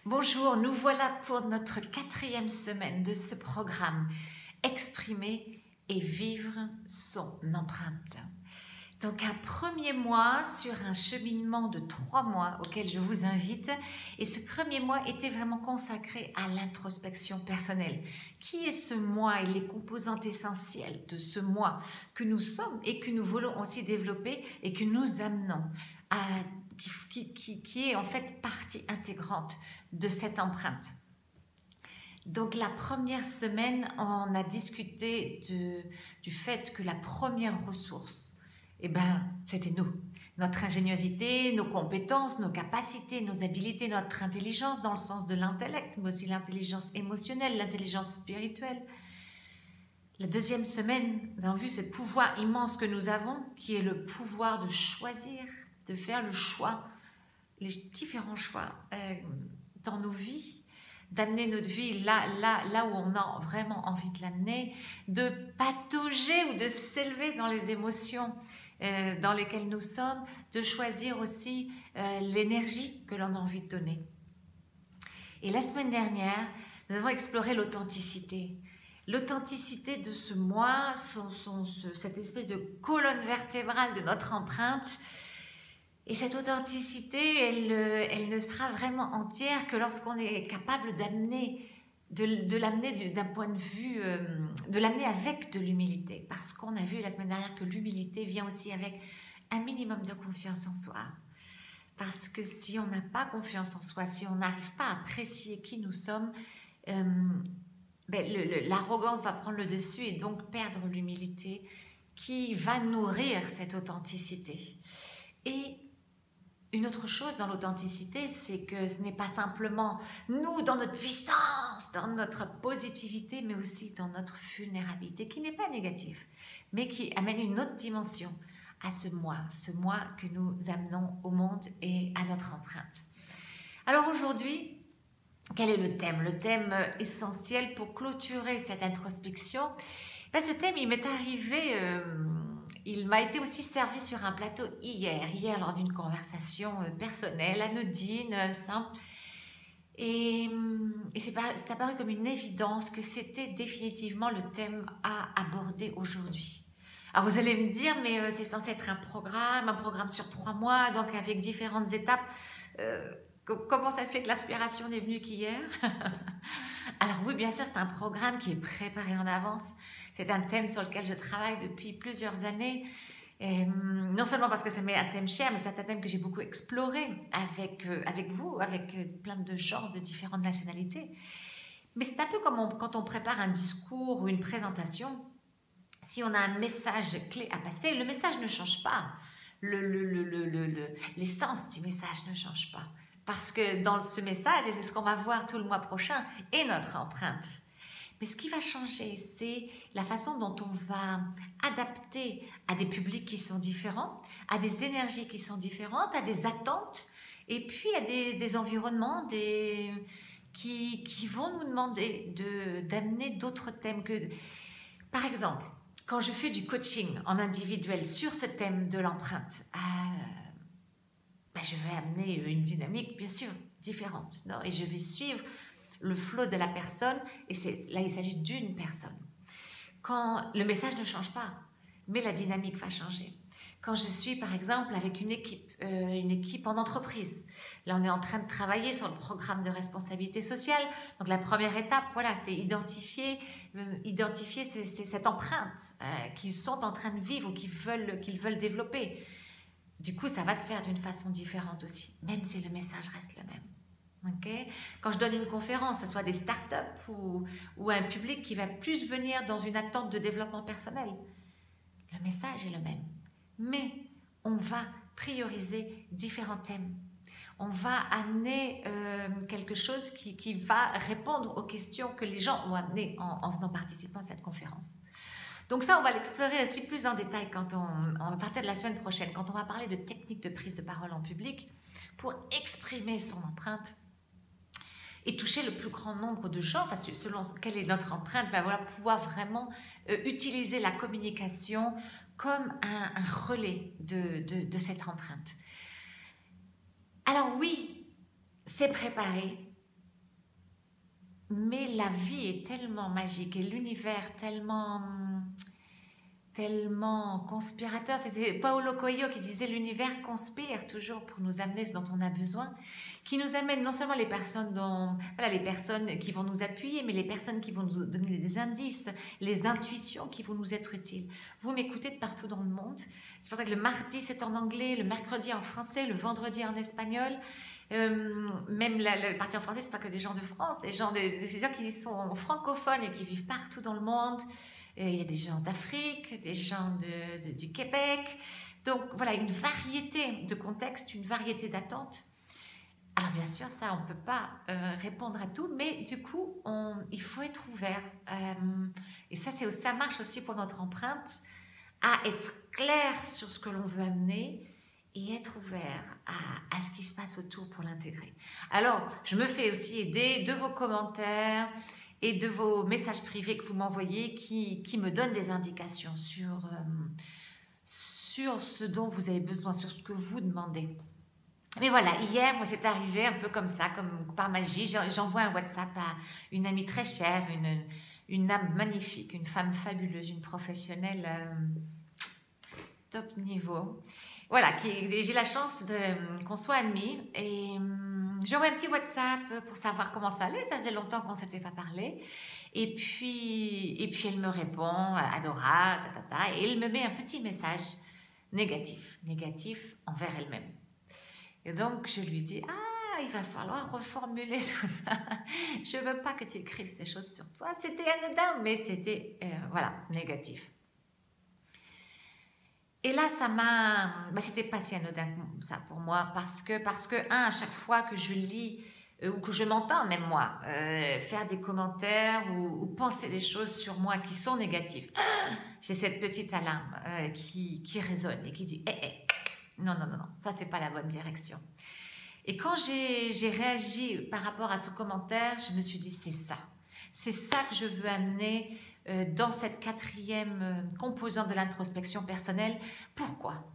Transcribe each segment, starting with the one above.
Bonjour, nous voilà pour notre 4e semaine de ce programme Exprimer et vivre son empreinte. Donc un premier mois sur un cheminement de 3 mois auquel je vous invite. Et ce premier mois était vraiment consacré à l'introspection personnelle. Qui est ce moi et les composantes essentielles de ce moi que nous sommes et que nous voulons aussi développer et que nous amenons à qui est en fait partie intégrante de cette empreinte. Donc la première semaine, on a discuté du fait que la première ressource, c'était nous. Notre ingéniosité, nos compétences, nos capacités, nos habiletés, notre intelligence dans le sens de l'intellect, mais aussi l'intelligence émotionnelle, l'intelligence spirituelle. La deuxième semaine, nous avons vu ce pouvoir immense que nous avons, qui est le pouvoir de choisir, de faire le choix, les différents choix dans nos vies, d'amener notre vie là où on a vraiment envie de l'amener, de patauger ou de s'élever dans les émotions dans lesquelles nous sommes, de choisir aussi l'énergie que l'on a envie de donner. Et la semaine dernière, nous avons exploré l'authenticité. L'authenticité de ce moi, cette espèce de colonne vertébrale de notre empreinte. Et cette authenticité, elle ne sera vraiment entière que lorsqu'on est capable d'amener, de l'amener d'un point de vue, de l'amener avec de l'humilité. Parce qu'on a vu la semaine dernière que l'humilité vient aussi avec un minimum de confiance en soi. Parce que si on n'a pas confiance en soi, si on n'arrive pas à apprécier qui nous sommes, l'arrogance va prendre le dessus et donc perdre l'humilité qui va nourrir cette authenticité. Et une autre chose dans l'authenticité, c'est que ce n'est pas simplement nous dans notre puissance, dans notre positivité, mais aussi dans notre vulnérabilité, qui n'est pas négative, mais qui amène une autre dimension à ce moi que nous amenons au monde et à notre empreinte. Alors aujourd'hui, quel est le thème? Le thème essentiel pour clôturer cette introspection, ce thème, il m'est arrivé... il m'a été aussi servi sur un plateau hier lors d'une conversation personnelle, anodine, simple. Et c'est apparu comme une évidence que c'était définitivement le thème à aborder aujourd'hui. Alors vous allez me dire, mais c'est censé être un programme sur 3 mois, donc avec différentes étapes. Comment ça se fait que l'inspiration n'est venue qu'hier? Alors oui, bien sûr, c'est un programme qui est préparé en avance. C'est un thème sur lequel je travaille depuis plusieurs années. Et non seulement parce que ça m'est un thème cher, mais c'est un thème que j'ai beaucoup exploré avec vous, avec plein de genres de différentes nationalités. Mais c'est un peu comme quand on prépare un discours ou une présentation. Si on a un message clé à passer, le message ne change pas. L'essence du message ne change pas. Parce que dans ce message, et c'est ce qu'on va voir tout le mois prochain, est notre empreinte. Mais ce qui va changer, c'est la façon dont on va adapter à des publics qui sont différents, à des énergies qui sont différentes, à des attentes, et puis à des environnements qui vont nous demander d'amener d'autres thèmes que... Par exemple, quand je fais du coaching en individuel sur ce thème de l'empreinte, je vais amener une dynamique, bien sûr, différente. Non? Et je vais suivre le flow de la personne, et là, il s'agit d'une personne. Quand le message ne change pas, mais la dynamique va changer. Quand je suis, par exemple, avec une équipe en entreprise, là, on est en train de travailler sur le programme de responsabilité sociale. Donc, la première étape, voilà, c'est identifier cette empreinte qu'ils sont en train de vivre ou qu'ils veulent développer. Du coup, ça va se faire d'une façon différente aussi, même si le message reste le même. Okay? Quand je donne une conférence, que ce soit des startups ou un public qui va plus venir dans une attente de développement personnel, le message est le même. Mais on va prioriser différents thèmes. On va amener quelque chose qui va répondre aux questions que les gens ont amenées en venant participer à cette conférence. Donc ça, on va l'explorer aussi plus en détail à partir de la semaine prochaine, quand on va parler de techniques de prise de parole en public pour exprimer son empreinte et toucher le plus grand nombre de gens, selon quelle est notre empreinte, pouvoir vraiment utiliser la communication comme un relais de cette empreinte. Alors oui, c'est préparé, mais la vie est tellement magique et l'univers tellement conspirateur. C'est Paulo Coelho qui disait l'univers conspire toujours pour nous amener ce dont on a besoin, qui nous amène non seulement les personnes les personnes qui vont nous appuyer, mais les personnes qui vont nous donner des indices, les intuitions qui vont nous être utiles. Vous m'écoutez de partout dans le monde. C'est pour ça que le mardi c'est en anglais, le mercredi en français, le vendredi en espagnol. Même la partie en français, c'est pas que des gens de France, des gens qui sont francophones et qui vivent partout dans le monde. Il y a des gens d'Afrique, des gens du Québec. Donc voilà, une variété de contextes, une variété d'attentes. Alors bien sûr, ça, on ne peut pas répondre à tout, mais du coup, il faut être ouvert. Et ça marche aussi pour notre empreinte, à être clair sur ce que l'on veut amener et être ouvert à ce qui se passe autour pour l'intégrer. Alors, je me fais aussi aider de vos commentaires et de vos messages privés que vous m'envoyez qui me donnent des indications sur ce dont vous avez besoin, sur ce que vous demandez. Mais voilà, hier, moi, c'est arrivé un peu comme ça, comme par magie. J'envoie un WhatsApp à une amie très chère, une âme magnifique, une femme fabuleuse, une professionnelle top niveau. Voilà, j'ai la chance qu'on soit amis et j'envoie un petit WhatsApp pour savoir comment ça allait. Ça faisait longtemps qu'on ne s'était pas parlé. Et puis elle me répond, adora, et elle me met un petit message négatif envers elle-même. Et donc, je lui dis, il va falloir reformuler tout ça. Je ne veux pas que tu écrives ces choses sur toi. C'était anodin, mais c'était, négatif. Et là, c'était pas si anodin ça pour moi, parce que à chaque fois que je lis, ou que je m'entends même moi, faire des commentaires ou penser des choses sur moi qui sont négatives, j'ai cette petite alarme qui résonne et qui dit, non, ça c'est pas la bonne direction. Et quand j'ai réagi par rapport à ce commentaire, je me suis dit, c'est ça que je veux amener dans cette 4e composante de l'introspection personnelle. Pourquoi ?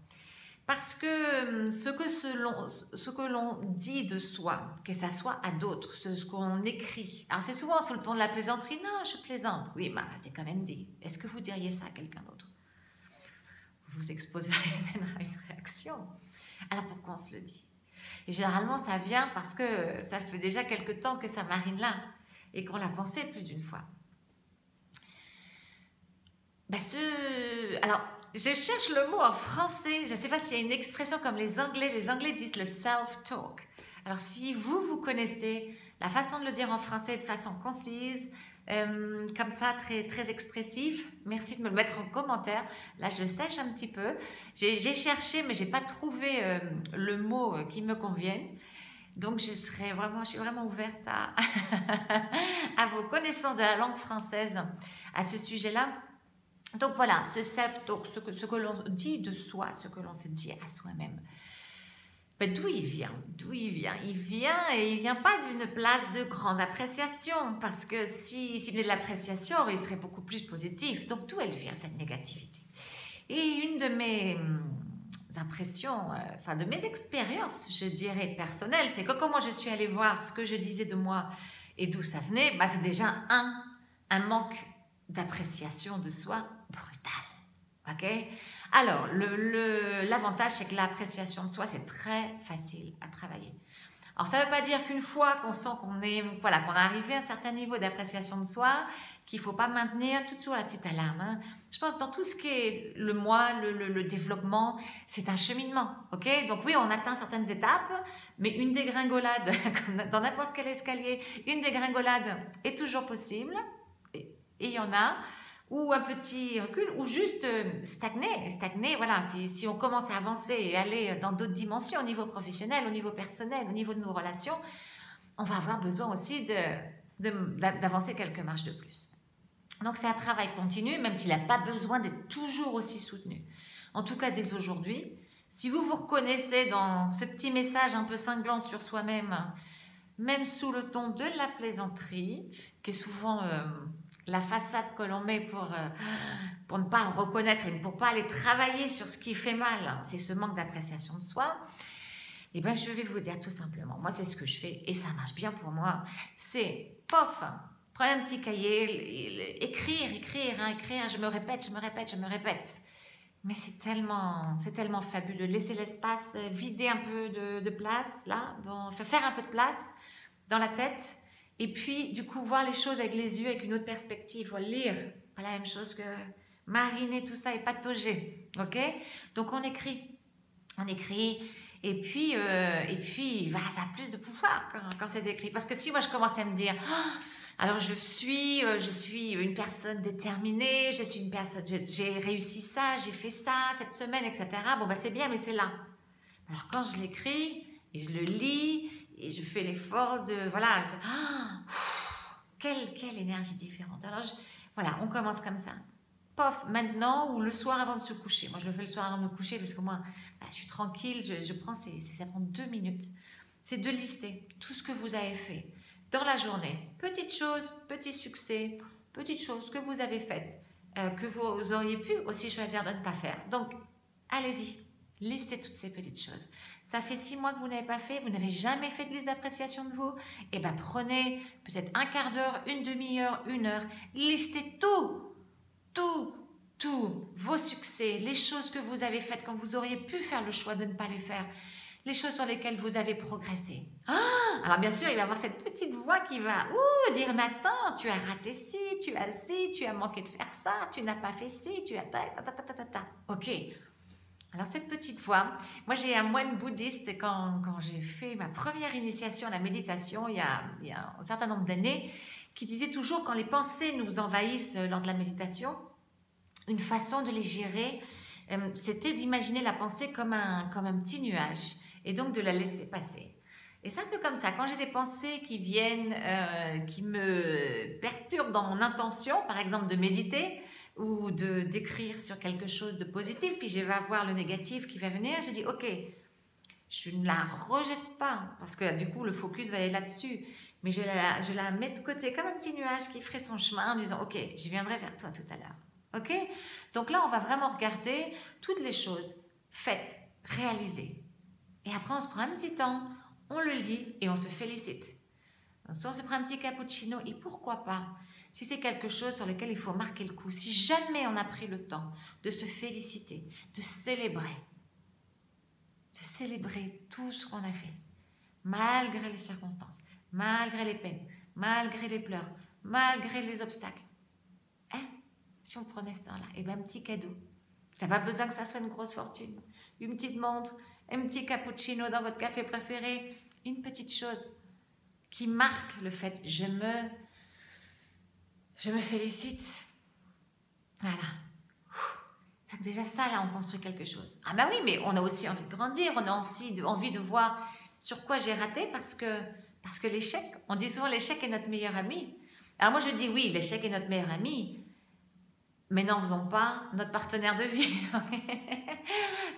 Parce que ce que l'on dit de soi, que ça soit à d'autres, ce qu'on écrit, alors c'est souvent sous le ton de la plaisanterie, non, je plaisante, oui, mais c'est quand même dit. Est-ce que vous diriez ça à quelqu'un d'autre ? Vous vous exposerez à une réaction. Alors pourquoi on se le dit ? Et généralement, ça vient parce que ça fait déjà quelque temps que ça marine là et qu'on l'a pensé plus d'une fois. Alors, je cherche le mot en français. Je ne sais pas s'il y a une expression comme les Anglais. Les Anglais disent le self-talk. Alors, si vous connaissez la façon de le dire en français de façon concise, comme ça, très, très expressive, merci de me le mettre en commentaire. Là, je sèche un petit peu. J'ai cherché, mais je n'ai pas trouvé le mot qui me convienne. Donc, je suis vraiment ouverte à vos connaissances de la langue française à ce sujet-là. Donc, voilà, ce self-talk, ce que l'on dit de soi, ce que l'on se dit à soi-même. D'où il vient? Il vient pas d'une place de grande appréciation, parce que s'il venait de l'appréciation, il serait beaucoup plus positif. Donc, d'où elle vient, cette négativité? Et une de mes impressions, de mes expériences, je dirais personnelles, c'est que quand moi je suis allée voir ce que je disais de moi et d'où ça venait, c'est déjà un manque d'appréciation de soi brutal. Ok? Alors, l'avantage, c'est que l'appréciation de soi, c'est très facile à travailler. Alors, ça ne veut pas dire qu'une fois qu'on sent qu'on est arrivé à un certain niveau d'appréciation de soi, qu'il ne faut pas maintenir toujours la petite alarme. Hein. Je pense dans tout ce qui est le moi, le développement, c'est un cheminement. Ok? Donc oui, on atteint certaines étapes, mais une dégringolade, comme dans n'importe quel escalier, une dégringolade est toujours possible. Et il y en a ou un petit recul, ou juste stagner, voilà, si on commence à avancer et aller dans d'autres dimensions, au niveau professionnel, au niveau personnel, au niveau de nos relations, on va avoir besoin aussi d'avancer quelques marches de plus. Donc c'est un travail continu, même s'il n'a pas besoin d'être toujours aussi soutenu. En tout cas, dès aujourd'hui, si vous vous reconnaissez dans ce petit message un peu cinglant sur soi-même, même sous le ton de la plaisanterie, qui est souvent la façade que l'on met pour ne pas reconnaître et pour ne pas aller travailler sur ce qui fait mal, c'est ce manque d'appréciation de soi, Eh bien, je vais vous dire tout simplement, moi c'est ce que je fais et ça marche bien pour moi, c'est pof, prends un petit cahier, écrire, je me répète, je me répète, je me répète. Mais c'est tellement fabuleux, laisser l'espace, vider un peu de place, là, faire un peu de place dans la tête, et puis du coup voir les choses avec les yeux, avec une autre perspective, lire, pas la même chose que mariner tout ça et patauger, ok? Donc on écrit, et puis bah, ça a plus de pouvoir quand c'est écrit. Parce que si moi je commence à me dire, oh, alors je suis une personne déterminée, j'ai réussi ça, j'ai fait ça cette semaine, etc. Bon bah c'est bien, mais c'est là. Alors quand je l'écris et je le lis et je fais l'effort de, voilà, quelle énergie différente. Alors voilà, on commence comme ça. Pof, maintenant ou le soir avant de se coucher. Moi, je le fais le soir avant de me coucher parce que moi, bah, je suis tranquille, ça prend 2 minutes. C'est de lister tout ce que vous avez fait dans la journée. Petites choses, petits succès, petites choses que vous avez faites, que vous auriez pu aussi choisir de ne pas faire. Donc, allez-y, listez toutes ces petites choses. Ça fait 6 mois que vous n'avez pas fait, vous n'avez jamais fait de liste d'appréciation de vous. Eh bien, prenez peut-être un quart d'heure, une demi-heure, 1 heure, listez tous vos succès, les choses que vous avez faites quand vous auriez pu faire le choix de ne pas les faire, les choses sur lesquelles vous avez progressé. Alors bien sûr, il va y avoir cette petite voix qui va dire, mais attends, tu as raté ci, tu as manqué de faire ça, tu n'as pas fait ci, tu as ta. Ok. Alors cette petite voix, moi j'ai un moine bouddhiste quand j'ai fait ma première initiation à la méditation il y a un certain nombre d'années, qui disait toujours quand les pensées nous envahissent lors de la méditation, une façon de les gérer, c'était d'imaginer la pensée comme un petit nuage et donc de la laisser passer. Et c'est un peu comme ça, quand j'ai des pensées qui viennent, qui me perturbent dans mon intention, par exemple de méditer ou d'écrire sur quelque chose de positif, puis je vais avoir le négatif qui va venir, je dis ok, je ne la rejette pas, parce que du coup le focus va aller là-dessus, mais je la mets de côté comme un petit nuage qui ferait son chemin en me disant ok, je viendrai vers toi tout à l'heure. Ok? Donc là, on va vraiment regarder toutes les choses faites, réalisées. Et après, on se prend un petit temps, on le lit et on se félicite. Donc, soit on se prend un petit cappuccino et pourquoi pas, si c'est quelque chose sur lequel il faut marquer le coup, si jamais on a pris le temps de se féliciter, de célébrer tout ce qu'on a fait, malgré les circonstances, malgré les peines, malgré les pleurs, malgré les obstacles. Si on prenait ce temps-là, et bien un petit cadeau. Ça n'a pas besoin que ça soit une grosse fortune. Une petite montre, un petit cappuccino dans votre café préféré, une petite chose qui marque le fait je me félicite. Voilà. C'est déjà ça, là, on construit quelque chose. Ah ben oui, mais on a aussi envie de grandir, on a aussi envie de voir sur quoi j'ai raté parce que l'échec, on dit souvent l'échec est notre meilleur ami. Alors moi je dis oui, l'échec est notre meilleur ami, mais n'en faisons pas notre partenaire de vie.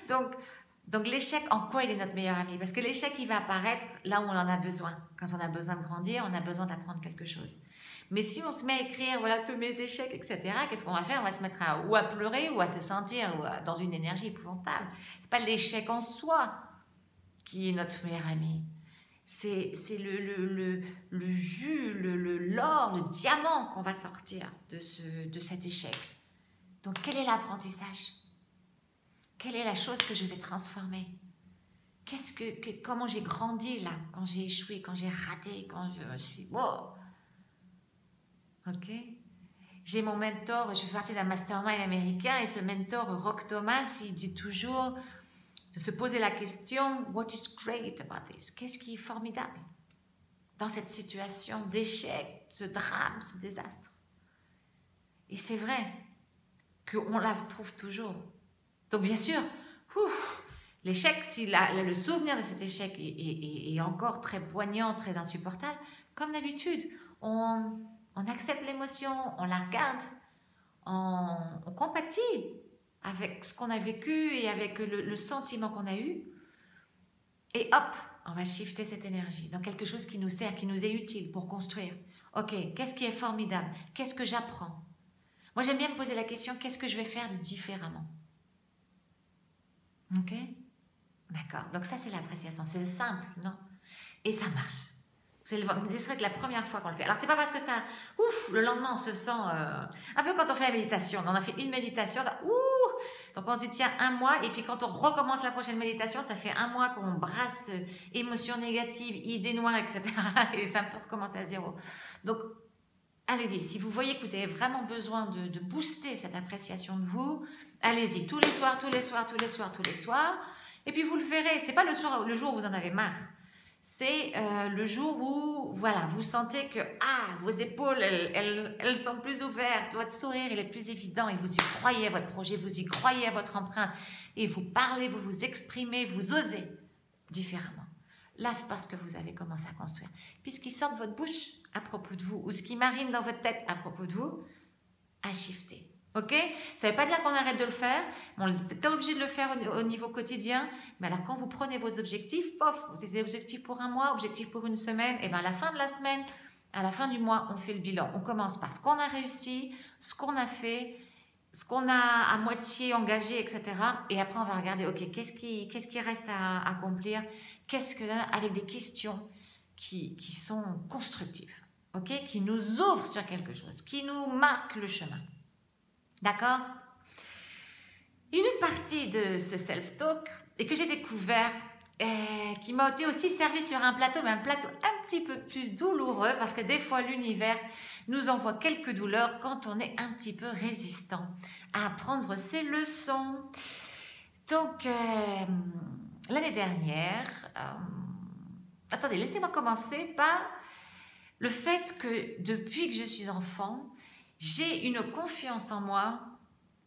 donc l'échec, en quoi il est notre meilleur ami? Parce que l'échec, il va apparaître là où on en a besoin. Quand on a besoin de grandir, on a besoin d'apprendre quelque chose. Mais si on se met à écrire, voilà, tous mes échecs, etc., qu'est-ce qu'on va faire? On va se mettre ou à pleurer, ou à se sentir dans une énergie épouvantable. Ce n'est pas l'échec en soi qui est notre meilleur ami. C'est le jus, l'or, le diamant qu'on va sortir de cet échec. Donc, quel est l'apprentissage? Quelle est la chose que je vais transformer? Comment j'ai grandi là, quand j'ai échoué, quand j'ai raté, quand je me suis... Wow. Ok? J'ai mon mentor, je fais partie d'un mastermind américain et ce mentor, Rock Thomas, il dit toujours de se poser la question « What is great about this ?» Qu'est-ce qui est formidable dans cette situation d'échec, ce drame, ce désastre? Et c'est vrai qu'on la trouve toujours. Donc bien sûr, l'échec, si le souvenir de cet échec est encore très poignant, très insupportable, comme d'habitude, on accepte l'émotion, on la regarde, on compatit avec ce qu'on a vécu et avec le sentiment qu'on a eu, et hop, on va shifter cette énergie dans quelque chose qui nous sert, qui nous est utile pour construire. Ok, qu'est-ce qui est formidable? Qu'est-ce que j'apprends? Moi, j'aime bien me poser la question, qu'est-ce que je vais faire de différemment? Ok? D'accord? Donc ça, c'est l'appréciation. C'est simple, non? Et ça marche. Vous allez voir, vous direz que la première fois qu'on le fait. Alors, c'est pas parce que ça, ouf, le lendemain, on se sent un peu quand on fait la méditation. On a fait une méditation, ça, ouh, donc on se dit, tiens, un mois, et puis quand on recommence la prochaine méditation, ça fait un mois qu'on brasse émotions négatives, idées noires, etc. Et ça peut recommencer à zéro. Donc, allez-y. Si vous voyez que vous avez vraiment besoin de booster cette appréciation de vous, allez-y. Tous les soirs, tous les soirs, tous les soirs, tous les soirs. Et puis, vous le verrez. C'est pas le jour où vous en avez marre. C'est le jour où voilà, vous sentez que vos épaules, elles sont plus ouvertes, votre sourire il est plus évident et vous y croyez à votre projet, vous y croyez à votre empreinte et vous parlez, vous vous exprimez, vous osez différemment. Là, c'est parce que vous avez commencé à construire. Puis ce qui sort de votre bouche à propos de vous ou ce qui marine dans votre tête à propos de vous, a shifté. Ok? Ça ne veut pas dire qu'on arrête de le faire, on n'est pas obligé de le faire au niveau quotidien, mais alors quand vous prenez vos objectifs, pof, vous avez des objectifs pour un mois, objectifs pour une semaine, et bien à la fin de la semaine, à la fin du mois, on fait le bilan. On commence par ce qu'on a réussi, ce qu'on a fait, ce qu'on a à moitié engagé, etc. Et après, on va regarder, ok, qu'est-ce qui reste à accomplir, avec des questions qui sont constructives, ok, qui nous ouvrent sur quelque chose, qui nous marquent le chemin. D'accord? Une autre partie de ce self-talk et que j'ai découvert, qui m'a été aussi servi sur un plateau, mais un plateau un petit peu plus douloureux, parce que des fois l'univers nous envoie quelques douleurs quand on est un petit peu résistant à apprendre ses leçons. Donc, l'année dernière, attendez, laissez-moi commencer par le fait que depuis que je suis enfant, j'ai une confiance en moi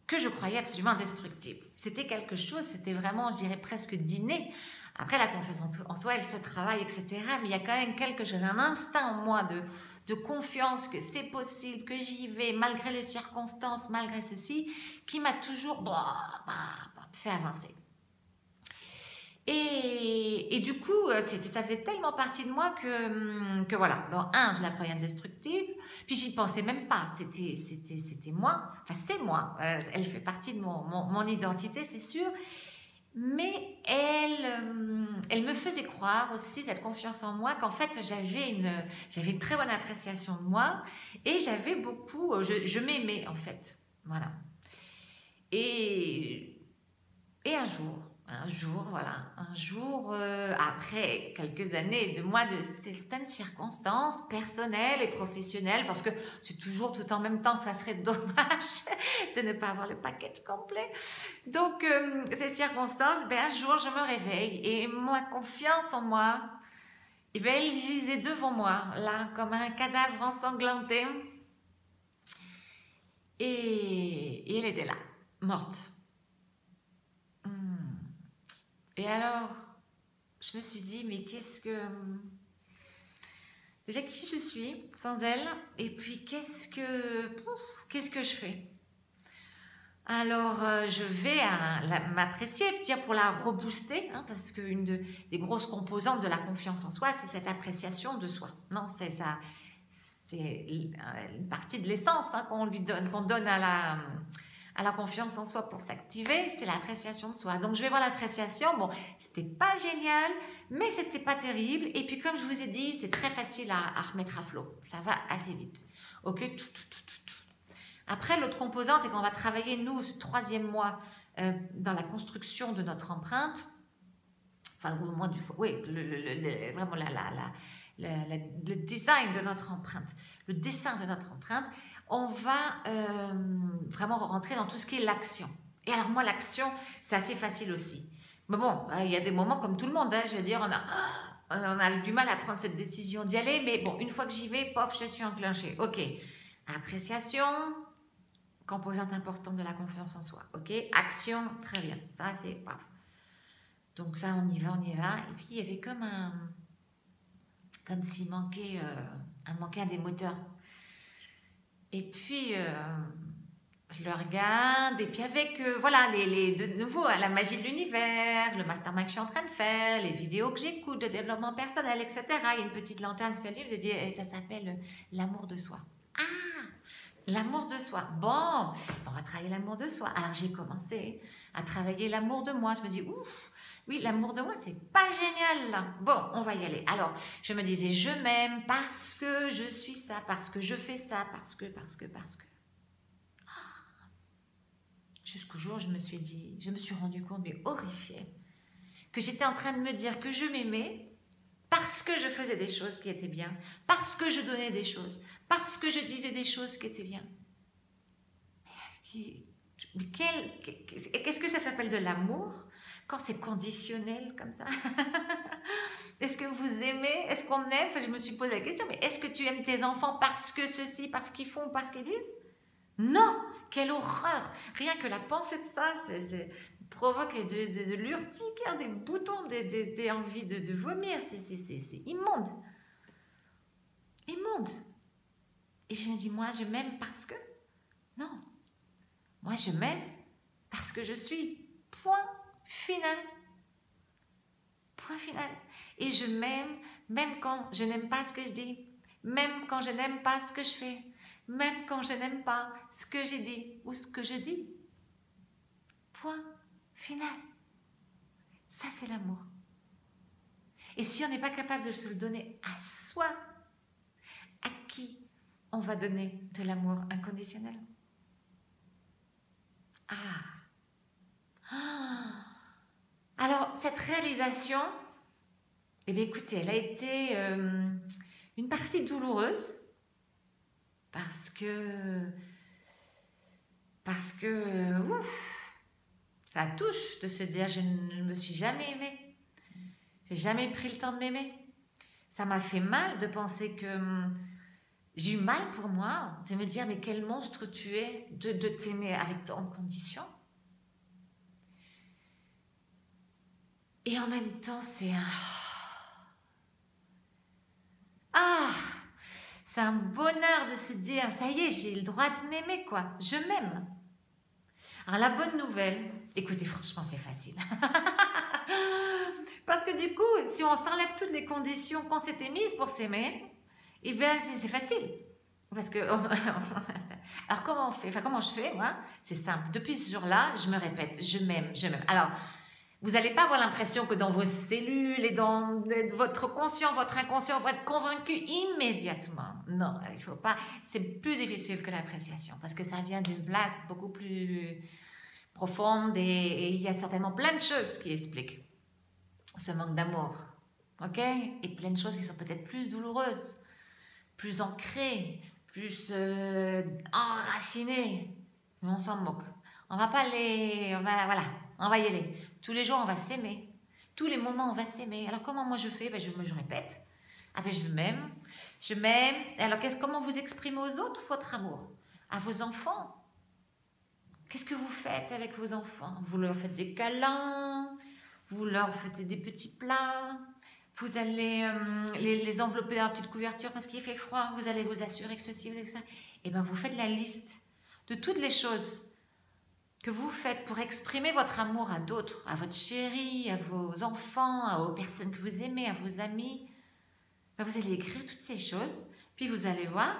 que je croyais absolument indestructible. C'était quelque chose, c'était vraiment, je dirais, presque d'inné. Après, la confiance en soi, elle se travaille, etc. Mais il y a quand même quelque chose, un instinct en moi de confiance que c'est possible, que j'y vais, malgré les circonstances, malgré ceci, qui m'a toujours fait avancer. Et du coup, ça faisait tellement partie de moi que voilà. Bon, je la croyais indestructible, puis j'y pensais même pas. C'était moi, enfin c'est moi. Elle fait partie de mon identité, c'est sûr. Mais elle me faisait croire aussi, cette confiance en moi, qu'en fait j'avais une très bonne appréciation de moi et j'avais beaucoup, je m'aimais en fait. Voilà. Et un jour, après quelques années de moi, de certaines circonstances personnelles et professionnelles, parce que c'est toujours tout en même temps, ça serait dommage de ne pas avoir le package complet. Donc, ces circonstances, un jour, je me réveille et ma confiance en moi, elle gisait devant moi, là, comme un cadavre ensanglanté. Et elle était là, morte. Et alors, je me suis dit, mais déjà, qui je suis sans elle? Et puis, qu'est-ce que je fais? Alors, je vais m'apprécier, dire pour la rebooster, parce qu'une des grosses composantes de la confiance en soi, c'est cette appréciation de soi. Non, c'est ça, c'est une partie de l'essence qu'on donne à la confiance en soi pour s'activer, c'est l'appréciation de soi. Donc, je vais voir l'appréciation. Bon, c'était pas génial, mais c'était pas terrible. Et puis, comme je vous ai dit, c'est très facile à remettre à flot. Ça va assez vite. Ok, tout. Après, l'autre composante est qu'on va travailler, nous, ce 3e mois, dans la construction de notre empreinte. Enfin, au moins vraiment le design de notre empreinte, le dessin de notre empreinte. On va vraiment rentrer dans tout ce qui est l'action. Et alors moi, l'action, c'est assez facile aussi. Mais bon, il y a des moments comme tout le monde, je veux dire, on a du mal à prendre cette décision d'y aller, mais bon, une fois que j'y vais, pof, je suis enclenchée. Ok, appréciation, composante importante de la confiance en soi. Ok, action, très bien, ça c'est paf. Donc ça, on y va. Et puis il y avait comme s'il manquait un des moteurs. Et puis, je le regarde, et puis avec, de nouveau, la magie de l'univers, le mastermind que je suis en train de faire, les vidéos que j'écoute, de développement personnel, etc. Il y a une petite lanterne qui s'allume, et ça s'appelle l'amour de soi. L'amour de soi. Bon, on va travailler l'amour de soi. Alors j'ai commencé à travailler l'amour de moi. Je me dis, ouf, oui, l'amour de moi, c'est pas génial là. Bon, on va y aller. Alors, je me disais, je m'aime parce que je suis ça, parce que je fais ça, parce que. Jusqu'au jour où je me suis rendu compte, mais horrifiée, que j'étais en train de me dire que je m'aimais parce que je faisais des choses qui étaient bien, parce que je donnais des choses, parce que je disais des choses qui étaient bien. Mais qu'est-ce que ça s'appelle de l'amour quand c'est conditionnel comme ça? Est-ce que vous aimez? Est-ce qu'on aime? Enfin, je me suis posé la question, mais est-ce que tu aimes tes enfants parce que ceci, parce qu'ils font, parce qu'ils disent? Non! Quelle horreur! Rien que la pensée de ça, provoque de l'urticaire, des boutons, des envies de vomir. C'est immonde. Immonde. Et je me dis, moi, je m'aime parce que... Non. Moi, je m'aime parce que je suis. Point final. Point final. Et je m'aime même quand je n'aime pas ce que je dis. Même quand je n'aime pas ce que je fais. Même quand je n'aime pas ce que j'ai dit ou ce que je dis. Point final. Ça, c'est l'amour. Et si on n'est pas capable de se le donner à soi, à qui on va donner de l'amour inconditionnel? Alors, cette réalisation, eh bien, écoutez, elle a été une partie douloureuse parce que ouf, ça touche de se dire je ne me suis jamais aimée, j'ai jamais pris le temps de m'aimer. Ça m'a fait mal de penser que j'ai eu mal pour moi de me dire mais quel monstre tu es de t'aimer avec tant de conditions. Et en même temps, c'est c'est un bonheur de se dire, ça y est, j'ai le droit de m'aimer, quoi. Je m'aime. Alors, la bonne nouvelle, écoutez, franchement, c'est facile. Parce que du coup, si on s'enlève toutes les conditions qu'on s'était mises pour s'aimer, eh bien, c'est facile. Parce que... Alors, comment on fait? Enfin, comment je fais, moi? C'est simple. Depuis ce jour-là, je me répète, je m'aime, je m'aime. Alors... Vous n'allez pas avoir l'impression que dans vos cellules et dans votre conscient, votre inconscient, vous êtes convaincu immédiatement. Non, il faut pas. C'est plus difficile que l'appréciation parce que ça vient d'une place beaucoup plus profonde et il y a certainement plein de choses qui expliquent ce manque d'amour. Ok? Et plein de choses qui sont peut-être plus douloureuses, plus ancrées, plus enracinées. Mais on s'en moque. On va pas les... on va y aller. Tous les jours, on va s'aimer. Tous les moments, on va s'aimer. Alors, comment moi je fais? Ben, je répète. Ah ben, je m'aime. Je m'aime. Alors, comment vous exprimez aux autres votre amour? À vos enfants? Qu'est-ce que vous faites avec vos enfants? Vous leur faites des câlins? Vous leur faites des petits plats? Vous allez les envelopper dans la petite couverture parce qu'il fait froid? Vous allez vous assurer que ceci, vous ça? Et bien, vous faites la liste de toutes les choses que vous faites pour exprimer votre amour à d'autres, à votre chéri, à vos enfants, aux personnes que vous aimez, à vos amis. Vous allez écrire toutes ces choses, puis vous allez voir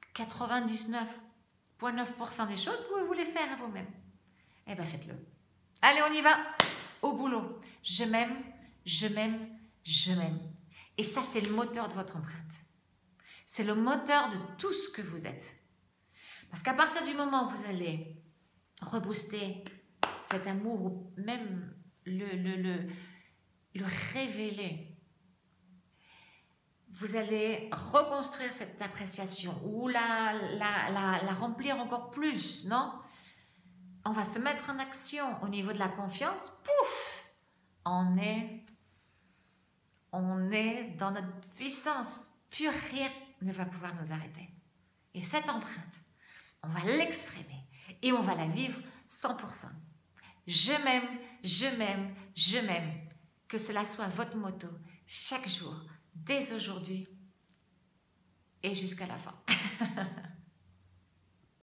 que 99,9% des choses, vous pouvez vous les faire à vous-même. Eh bien, faites-le. Allez, on y va. Au boulot. Je m'aime, je m'aime, je m'aime. Et ça, c'est le moteur de votre empreinte. C'est le moteur de tout ce que vous êtes. Parce qu'à partir du moment où vous allez rebooster cet amour ou même le révéler, vous allez reconstruire cette appréciation ou la remplir encore plus, non? On va se mettre en action au niveau de la confiance. Pouf! On est dans notre puissance. Plus rien ne va pouvoir nous arrêter. Et cette empreinte, on va l'exprimer. Et on va la vivre 100%. Je m'aime, je m'aime, je m'aime. Que cela soit votre motto chaque jour, dès aujourd'hui et jusqu'à la fin.